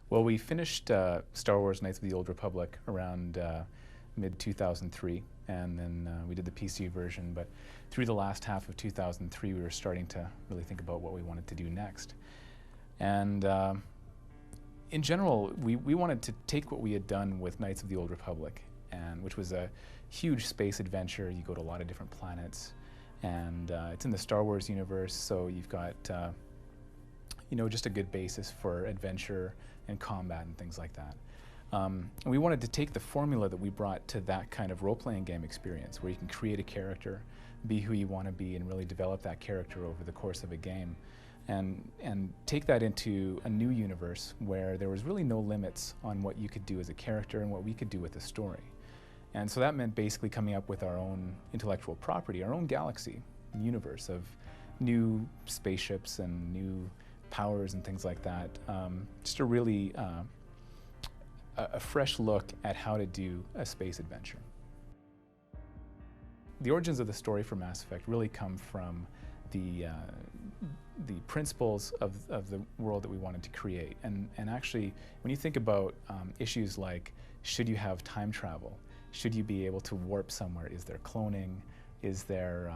Well, we finished Star Wars Knights of the Old Republic around mid-2003, and then we did the PC version, but through the last half of 2003 we were starting to really think about what we wanted to do next. And in general, we wanted to take what we had done with Knights of the Old Republic, and which was a huge space adventure. You go to a lot of different planets, and it's in the Star Wars universe, so you've got you know, just a good basis for adventure and combat and things like that. We wanted to take the formula that we brought to that kind of role-playing game experience, where you can create a character, be who you want to be, and really develop that character over the course of a game, and take that into a new universe where there was really no limits on what you could do as a character and what we could do with a story. And so that meant basically coming up with our own intellectual property, our own galaxy, universe of new spaceships and new powers and things like that. Just a really a fresh look at how to do a space adventure. The origins of the story for Mass Effect really come from the principles of the world that we wanted to create. And actually, when you think about issues like, should you have time travel? Should you be able to warp somewhere? Is there cloning? Is there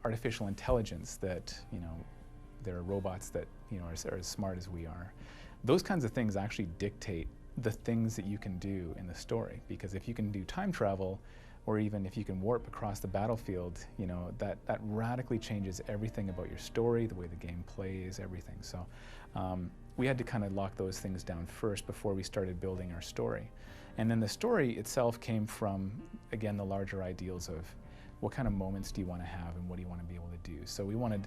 artificial intelligence that, you know, there are robots that, you know, are as smart as we are? Those kinds of things actually dictate the things that you can do in the story, because if you can do time travel, or even if you can warp across the battlefield, you know, that radically changes everything about your story, the way the game plays, everything. So we had to kind of lock those things down first before we started building our story. And then the story itself came from, again, the larger ideals of what kind of moments do you want to have and what do you want to be able to do. So we wanted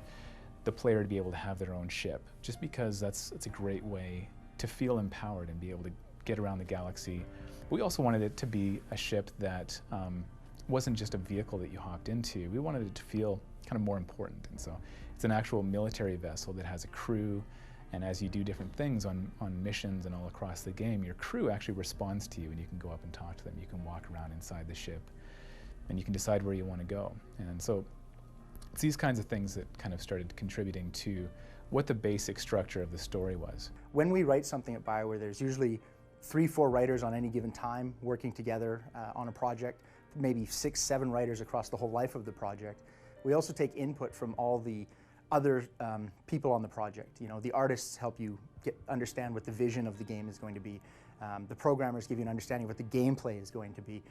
the player to be able to have their own ship, just because that's a great way to feel empowered and be able to get around the galaxy. We also wanted it to be a ship that wasn't just a vehicle that you hopped into. We wanted it to feel kind of more important. And so it's an actual military vessel that has a crew, and as you do different things on missions and all across the game, your crew actually responds to you, and you can go up and talk to them. You can walk around inside the ship, and you can decide where you want to go. And so it's these kinds of things that kind of started contributing to what the basic structure of the story was. When we write something at BioWare, there's usually 3-4 writers on any given time working together on a project, maybe 6-7 writers across the whole life of the project. We also take input from all the other people on the project. You know, the artists help you understand what the vision of the game is going to be. The programmers give you an understanding of what the gameplay is going to be.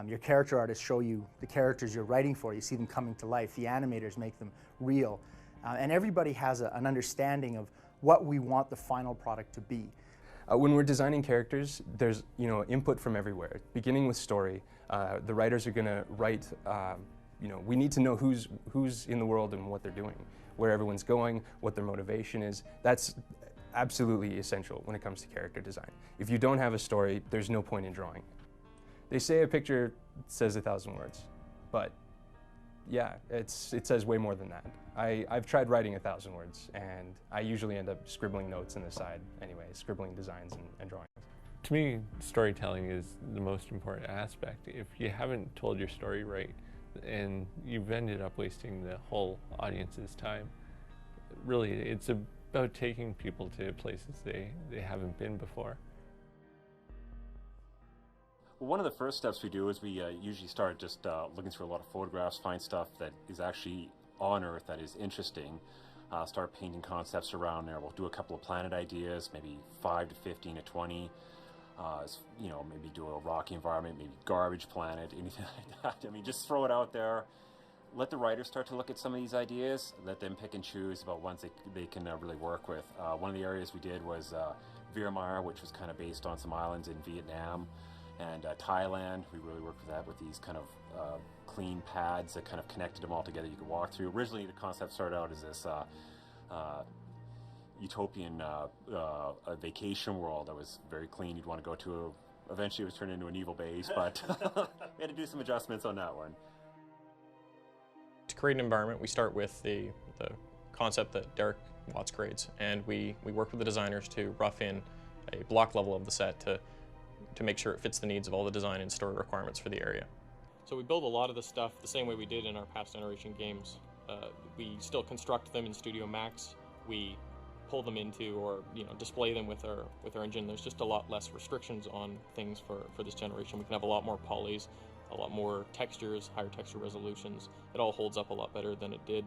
Your character artists show you the characters you're writing for. You see them coming to life. The animators make them real. And everybody has an understanding of what we want the final product to be. When we're designing characters, there's, you know, input from everywhere. Beginning with story, the writers are going to write, you know, we need to know who's in the world and what they're doing, where everyone's going, what their motivation is. That's absolutely essential when it comes to character design. If you don't have a story, there's no point in drawing. They say a picture says 1,000 words, but yeah, it says way more than that. I've tried writing 1,000 words, and I usually end up scribbling notes on the side anyway, scribbling designs and drawings. To me, storytelling is the most important aspect. If you haven't told your story right, and you've ended up wasting the whole audience's time, really, it's about taking people to places they haven't been before. Well, one of the first steps we do is we usually start just looking through a lot of photographs, find stuff that is actually on Earth that is interesting, start painting concepts around there. We'll do a couple of planet ideas, maybe 5 to 15 to 20. You know, maybe do a rocky environment, maybe garbage planet, anything like that. I mean, just throw it out there. Let the writers start to look at some of these ideas. Let them pick and choose about ones they can really work with. One of the areas we did was Veermar, which was kind of based on some islands in Vietnam and Thailand. We really worked with that, with these kind of clean pads that kind of connected them all together you could walk through. Originally, the concept started out as this utopian a vacation world that was very clean. You'd want to go to. Eventually, it was turned into an evil base, but we had to do some adjustments on that one. To create an environment, we start with the concept that Derek Watts creates, and we work with the designers to rough in a block level of the set to make sure it fits the needs of all the design and story requirements for the area. So we build a lot of the stuff the same way we did in our past generation games. We still construct them in Studio Max. We pull them into or display them with our engine. There's just a lot less restrictions on things for this generation. We can have a lot more polys, a lot more textures, higher texture resolutions. It all holds up a lot better than it did,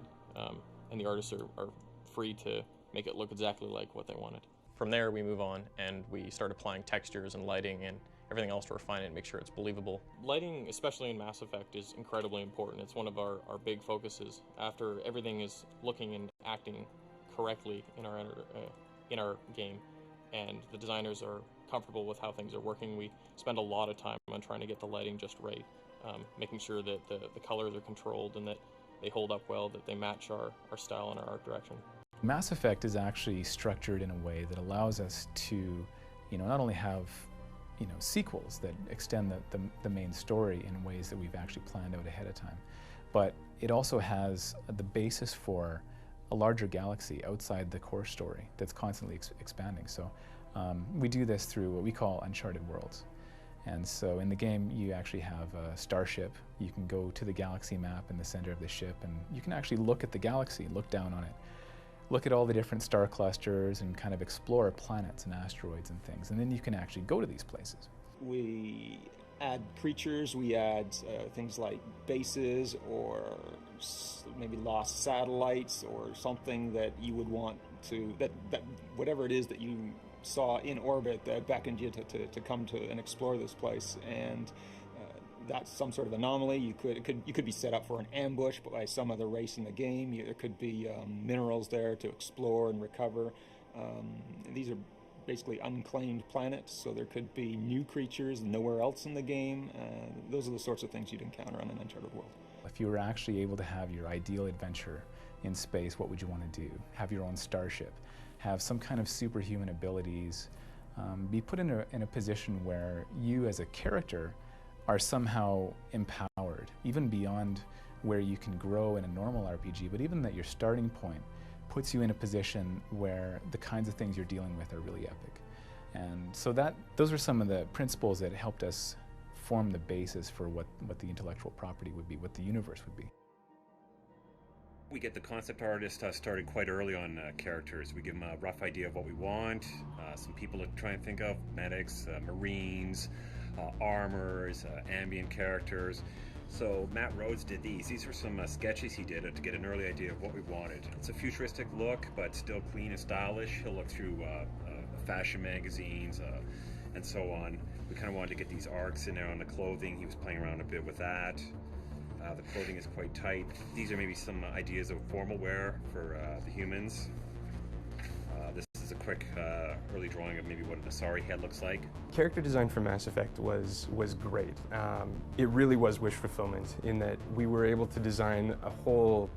and the artists are free to make it look exactly like what they wanted. From there we move on and we start applying textures and lighting and everything else to refine it and make sure it's believable. Lighting, especially in Mass Effect, is incredibly important. It's one of our big focuses. After everything is looking and acting correctly in our game, and the designers are comfortable with how things are working, we spend a lot of time on trying to get the lighting just right, making sure that the colors are controlled and that they hold up well, that they match our style and our art direction. Mass Effect is actually structured in a way that allows us to, not only have, sequels that extend the main story in ways that we've actually planned out ahead of time, but it also has the basis for a larger galaxy outside the core story that's constantly expanding. So we do this through what we call uncharted worlds. And so in the game, you actually have a starship. You can go to the galaxy map in the center of the ship, and you can actually look at the galaxy, look down on it, look at all the different star clusters and kind of explore planets and asteroids and things. And then you can actually go to these places. We add creatures, we add things like bases or maybe lost satellites or something that you would want to, that whatever it is that you saw in orbit that beckoned you to come to and explore this place. And that's some sort of anomaly. You could be set up for an ambush by some other race in the game. There could be minerals there to explore and recover. These are basically unclaimed planets, so there could be new creatures nowhere else in the game. Those are the sorts of things you'd encounter on an Uncharted world. If you were actually able to have your ideal adventure in space, what would you want to do? Have your own starship, have some kind of superhuman abilities, be put in a position where you as a character are somehow empowered, even beyond where you can grow in a normal RPG, but even that your starting point puts you in a position where the kinds of things you're dealing with are really epic. And so those are some of the principles that helped us form the basis for what the intellectual property would be, what the universe would be. We get the concept artist started quite early on characters. We give them a rough idea of what we want, some people to try and think of, medics, Marines, armors, ambient characters. So Matt Rhodes did these. These were some sketches he did to get an early idea of what we wanted. It's a futuristic look, but still clean and stylish. He'll look through fashion magazines and so on. We kind of wanted to get these arcs in there on the clothing. He was playing around a bit with that. The clothing is quite tight. These are maybe some ideas of formal wear for the humans. This is a quick early drawing of maybe what an Asari head looks like. Character design for Mass Effect was great. It really was wish fulfillment in that we were able to design a whole,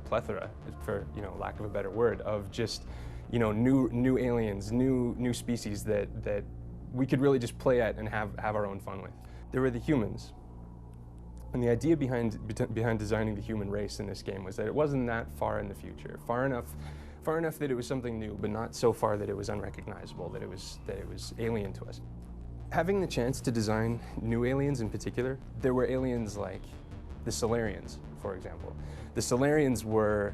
plethora, for lack of a better word, of just new aliens, new species that we could really just play at and have our own fun with. There were the humans. And the idea behind designing the human race in this game was that it wasn't that far in the future, far enough that it was something new, but not so far that it was unrecognizable, that it was alien to us. Having the chance to design new aliens in particular, there were aliens like the Solarians, for example. The Solarians were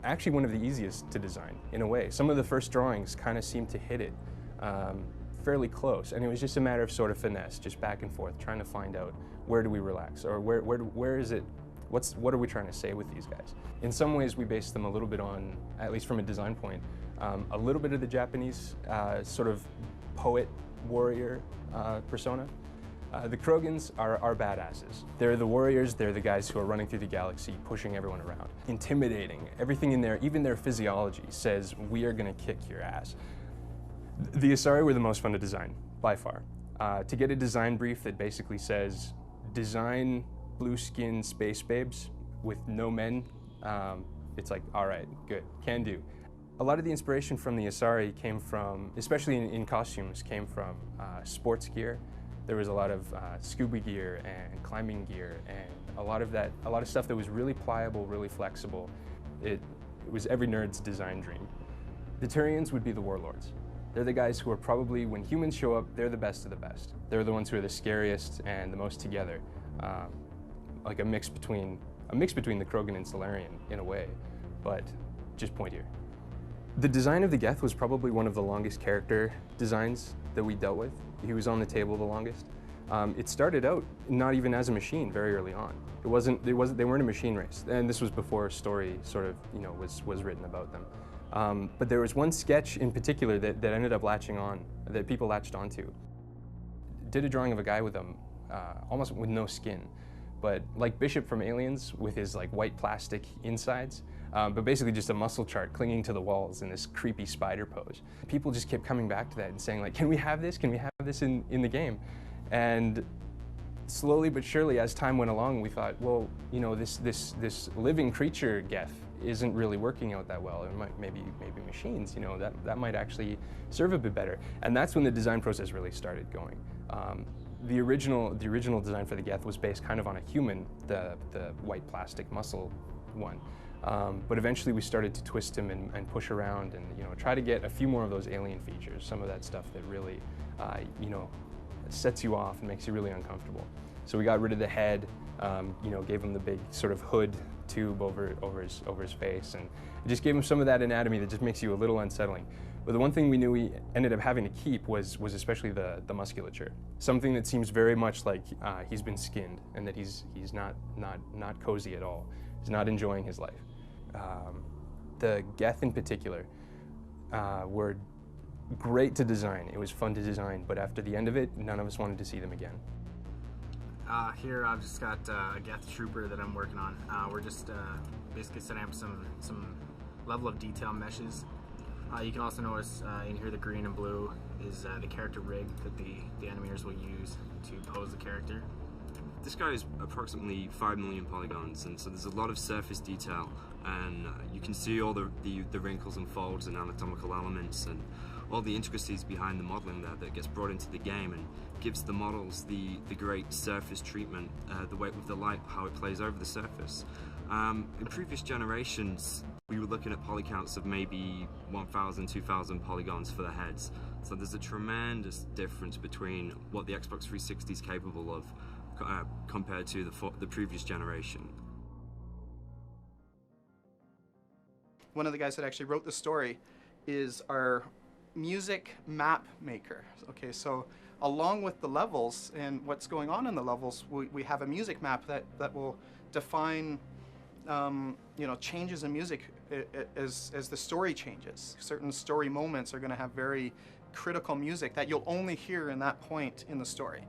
actually one of the easiest to design, in a way. Some of the first drawings kind of seemed to hit it fairly close, and it was just a matter of sort of finesse, just back and forth, trying to find out where do we relax, or where is it, what are we trying to say with these guys? In some ways, we based them a little bit on, at least from a design point, a little bit of the Japanese sort of poet, warrior persona. The Krogans are badasses. They're the warriors, they're the guys who are running through the galaxy, pushing everyone around. Intimidating, everything in there, even their physiology says, we are gonna kick your ass. The Asari were the most fun to design, by far. To get a design brief that basically says, design blue-skinned space babes with no men, it's like, all right, good, can do. A lot of the inspiration from the Asari came from, especially in costumes, came from sports gear. There was a lot of scuba gear and climbing gear, and a lot of stuff that was really pliable, really flexible. It was every nerd's design dream. The Turians would be the warlords. They're the guys who are probably, when humans show up, they're the best of the best. They're the ones who are the scariest and the most together. Like a mix between the Krogan and Solarian in a way, but just pointier. The design of the Geth was probably one of the longest character designs that we dealt with. He was on the table the longest. It started out not even as a machine very early on. They weren't a machine race, and this was before story sort of, was written about them. But there was one sketch in particular that ended up that people latched onto. Did a drawing of a guy with almost with no skin, but like Bishop from Aliens with his like white plastic insides, but basically just a muscle chart clinging to the walls in this creepy spider pose. People just kept coming back to that and saying like, can we have this? Can we have this in the game? And slowly but surely, as time went along, we thought, well, this living creature Geth isn't really working out that well. Maybe machines, that might actually serve a bit better. And that's when the design process really started going. The original design for the Geth was based kind of on a human, the white plastic muscle one. But eventually we started to twist him and push around and try to get a few more of those alien features, some of that stuff that really sets you off and makes you really uncomfortable. So we got rid of the head, gave him the big sort of hood tube over his face, and it just gave him some of that anatomy that just makes you a little unsettling. But the one thing we knew we ended up having to keep was especially the musculature. Something that seems very much like he's been skinned and that he's not cozy at all. He's not enjoying his life. The Geth in particular were great to design. It was fun to design, but after the end of it, none of us wanted to see them again. Here I've just got a Geth Trooper that I'm working on. We're just basically setting up some level of detail meshes. You can also notice in here the green and blue is the character rig that the animators will use to pose the character. This guy is approximately 5 million polygons, and so there's a lot of surface detail, and you can see all the wrinkles and folds and anatomical elements and all the intricacies behind the modeling there that gets brought into the game and gives the models the great surface treatment, the way with the light, how it plays over the surface. In previous generations, we were looking at poly counts of maybe 1,000, 2,000 polygons for the heads. So there's a tremendous difference between what the Xbox 360 is capable of compared to the previous generation. One of the guys that actually wrote the story is our music map maker. Okay, so along with the levels and what's going on in the levels, we have a music map that will define changes in music as the story changes. Certain story moments are going to have very critical music that you'll only hear in that point in the story.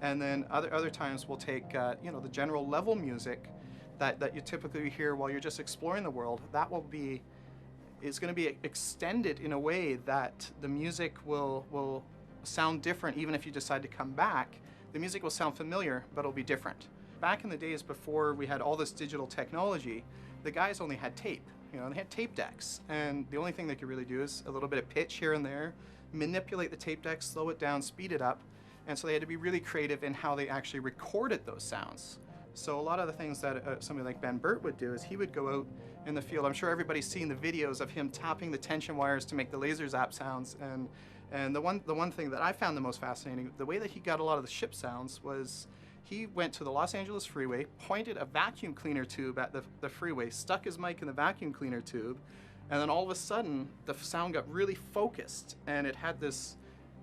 And then other times we'll take the general level music that you typically hear while you're just exploring the world. It's going to be extended in a way that the music will sound different. Even if you decide to come back, the music will sound familiar, but it'll be different. Back in the days before we had all this digital technology, the guys only had tape. They had tape decks, and the only thing they could really do is a little bit of pitch here and there, manipulate the tape deck, slow it down, speed it up, and so they had to be really creative in how they actually recorded those sounds. So a lot of the things that somebody like Ben Burt would do is he would go out in the field. I'm sure everybody's seen the videos of him tapping the tension wires to make the laser zap sounds, and the one thing that I found the most fascinating, the way that he got a lot of the ship sounds was he went to the Los Angeles freeway, pointed a vacuum cleaner tube at the freeway, stuck his mic in the vacuum cleaner tube, and then all of a sudden the sound got really focused, and it had this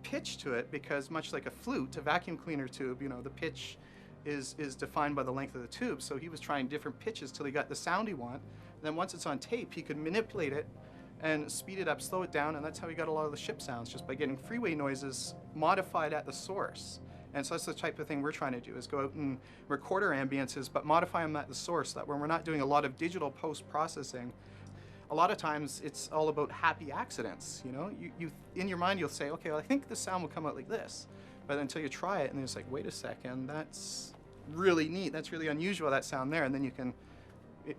pitch to it because much like a flute, a vacuum cleaner tube, the pitch is defined by the length of the tube. So he was trying different pitches till he got the sound he wanted. And then once it's on tape, he could manipulate it and speed it up, slow it down, and that's how he got a lot of the ship sounds, just by getting freeway noises modified at the source. And so that's the type of thing we're trying to do, is go out and record our ambiences, but modify them at the source, so that when we're not doing a lot of digital post-processing, a lot of times it's all about happy accidents. You in your mind you'll say, okay, well, I think the sound will come out like this, but until you try it, and it's like, wait a second, that's really neat, that's really unusual, that sound there, and then you can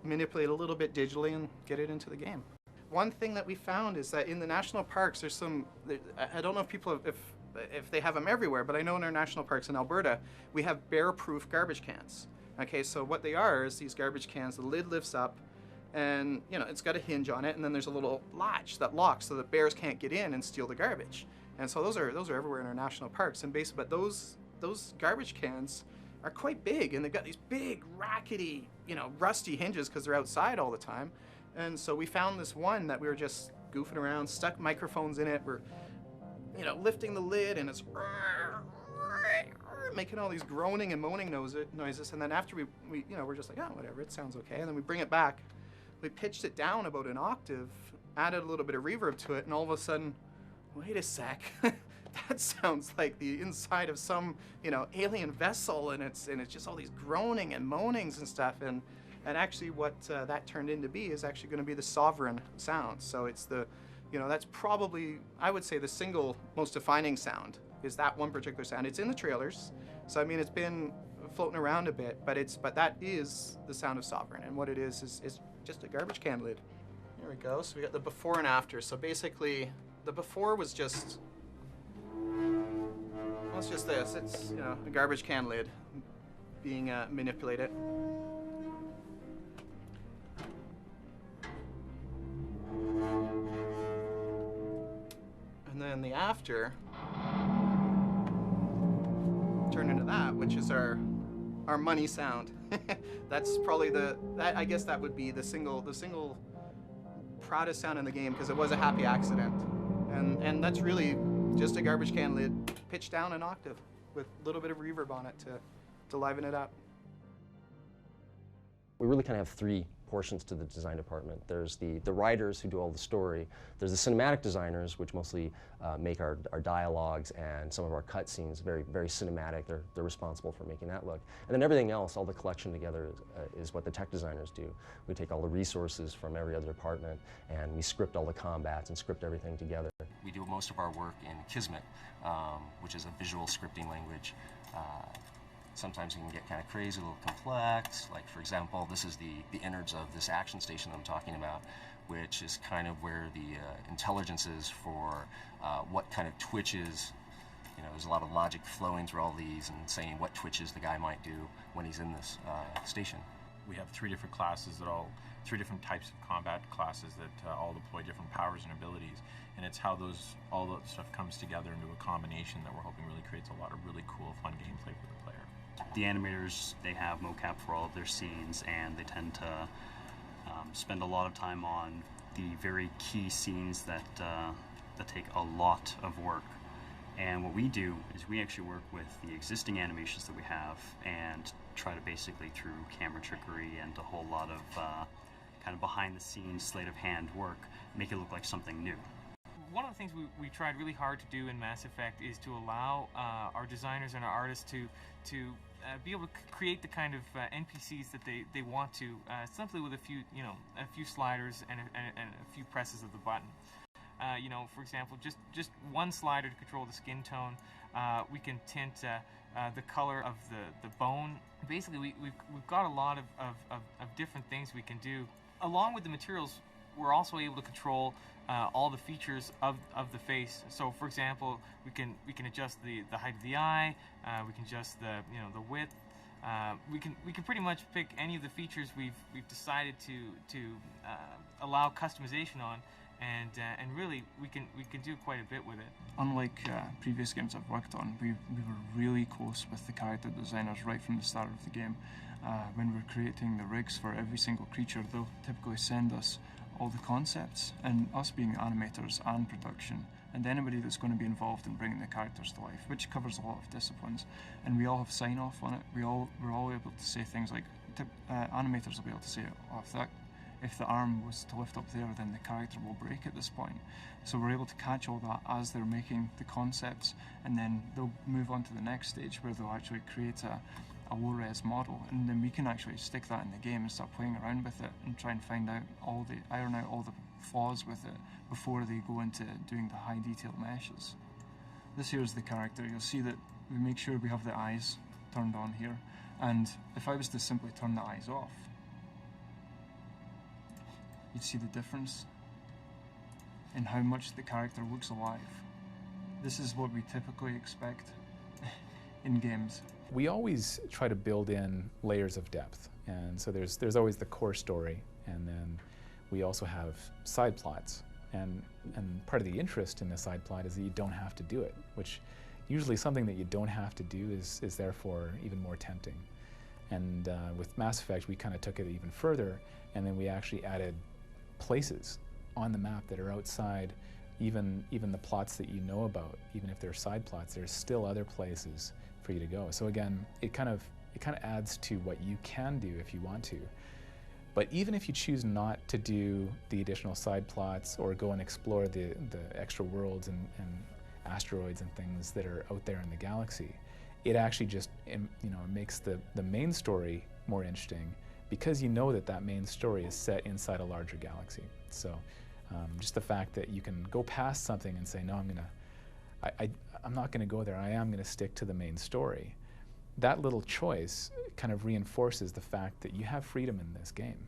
manipulate a little bit digitally and get it into the game. One thing that we found is that in the national parks, there's I don't know if people if they have them everywhere, but I know in our national parks in Alberta, we have bear-proof garbage cans. Okay, so what they are is these garbage cans, the lid lifts up, and it's got a hinge on it, and then there's a little latch that locks so that bears can't get in and steal the garbage. And so those are everywhere in our national parks. And basically, but those garbage cans are quite big, and they've got these big, rackety, rusty hinges because they're outside all the time. And so we found this one that we were just goofing around, stuck microphones in it. We're, you know, lifting the lid, and it's making all these groaning and moaning noises. And then after we you know, we're just like, oh, whatever, it sounds okay. And then we bring it back. We pitched it down about an octave, added a little bit of reverb to it, and all of a sudden, wait a sec, that sounds like the inside of some, you know, alien vessel, and it's just all these groaning and moanings and stuff. And actually what that turned into be is actually going to be the sovereign sound. So it's the, you know, that's probably, I would say, the single most defining sound is that one particular sound. It's in the trailers, so I mean, it's been floating around a bit, but that is the sound of sovereign. And what it is just a garbage can lid. Here we go. So we got the before and after. So basically, the before was just, well, it's just this. It's, you know, a garbage can lid being manipulated. And then the after turned into that, which is our money sound. That's probably I guess that would be the single proudest sound in the game, because it was a happy accident. And that's really just a garbage can lid pitched down an octave with a little bit of reverb on it to liven it up. We really kind of have three portions to the design department. There's the writers who do all the story. There's the cinematic designers, which mostly make our dialogues and some of our cutscenes very, very cinematic. They're responsible for making that look. And then everything else, all the collection together, is what the tech designers do. We take all the resources from every other department, and we script all the combats and script everything together. We do most of our work in Kismet, which is a visual scripting language. Sometimes it can get kind of crazy, a little complex. Like, for example, this is the innards of this action station that I'm talking about, which is kind of where the intelligence is for what kind of twitches. You know, there's a lot of logic flowing through all these and saying what twitches the guy might do when he's in this station. We have three different classes three different types of combat classes that all deploy different powers and abilities. And it's how all that stuff comes together into a combination that we're hoping really creates a lot of really cool, fun gameplay for the player. The animators, they have mocap for all of their scenes, and they tend to spend a lot of time on the very key scenes that take a lot of work. And what we do is we actually work with the existing animations that we have and try to basically, through camera trickery and a whole lot of kind of behind-the-scenes sleight-of-hand work, make it look like something new. One of the things we tried really hard to do in Mass Effect is to allow our designers and our artists to be able to create the kind of NPCs that they want to, simply with a few sliders and a few presses of the button. You know, for example, just one slider to control the skin tone. We can tint the color of the bone. Basically, we've got a lot of different things we can do. Along with the materials, we're also able to control all the features of the face. So, for example, we can adjust the height of the eye. We can adjust the width. We can pretty much pick any of the features we've decided to allow customization on, and really we can do quite a bit with it. Unlike previous games I've worked on, we were really close with the character designers right from the start of the game. When we're creating the rigs for every single creature, they'll typically send us all the concepts, and us being animators and production, and anybody that's going to be involved in bringing the characters to life, which covers a lot of disciplines, and we all have sign-off on it. We're all able to say things like, animators will be able to say, oh, if the arm was to lift up there, then the character will break at this point. So we're able to catch all that as they're making the concepts, and then they'll move on to the next stage where they'll actually create a low-res model, and then we can actually stick that in the game and start playing around with it and try and iron out all the flaws with it before they go into doing the high detail meshes. This here is the character. You'll see that we make sure we have the eyes turned on here, and if I was to simply turn the eyes off, you'd see the difference in how much the character looks alive. This is what we typically expect in games. We always try to build in layers of depth, and so there's always the core story, and then we also have side plots, and part of the interest in the side plot is that you don't have to do it, which usually something that you don't have to do is therefore even more tempting. And with Mass Effect, we kind of took it even further, and then we actually added places on the map that are outside even the plots that you know about. Even if they're side plots, there's still other places for you to go. So again, it kind of adds to what you can do if you want to. But even if you choose not to do the additional side plots or go and explore the extra worlds and asteroids and things that are out there in the galaxy, it actually just makes the main story more interesting, because you know that main story is set inside a larger galaxy. So just the fact that you can go past something and say, no, I'm not going to go there. I am going to stick to the main story. That little choice kind of reinforces the fact that you have freedom in this game.